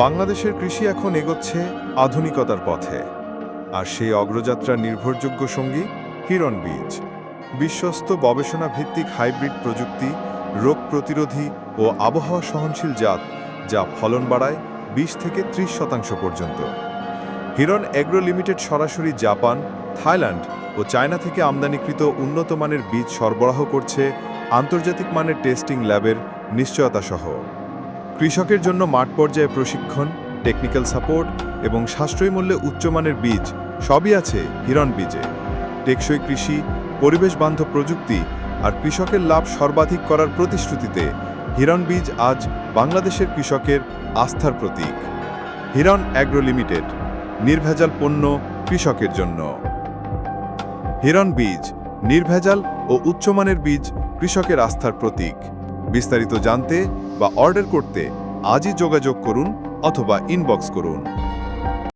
বাংলাদেশের কৃষি এখন এগোচ্ছে আধুনিকতার পথে, আর সেই অগ্রযাত্রার নির্ভরযোগ্য সঙ্গী হিরন বীজ। বিশ্বস্ত গবেষণা ভিত্তিক হাইব্রিড প্রযুক্তি, রোগ প্রতিরোধী ও আবহাওয়া সহনশীল জাত, যা ফলন বাড়ায় 20 থেকে 30% পর্যন্ত। হিরন এগ্রো লিমিটেড সরাসরি জাপান, থাইল্যান্ড ও চায়না থেকে আমদানিকৃত উন্নত মানের বীজ সরবরাহ করছে, আন্তর্জাতিক মানের টেস্টিং ল্যাবের নিশ্চয়তা সহ। কৃষকের জন্য মাঠ পর্যায়ে প্রশিক্ষণ, টেকনিক্যাল সাপোর্ট এবং সাশ্রয়ী মূল্যে উচ্চমানের বীজ সবই আছে হিরন বীজে। টেকসই কৃষি, পরিবেশ বান্ধব প্রযুক্তি আর কৃষকের লাভ সর্বাধিক করার প্রতিশ্রুতিতে হিরন বীজ আজ বাংলাদেশের কৃষকের আস্থার প্রতীক। হিরন এগ্রো লিমিটেড, নির্ভেজাল পণ্য কৃষকের জন্য। হিরন বীজ, নির্ভেজাল ও উচ্চমানের বীজ কৃষকের আস্থার প্রতীক। বিস্তারিত জানতে বা অর্ডার করতে আজই যোগাযোগ করুন অথবা ইনবক্স করুন।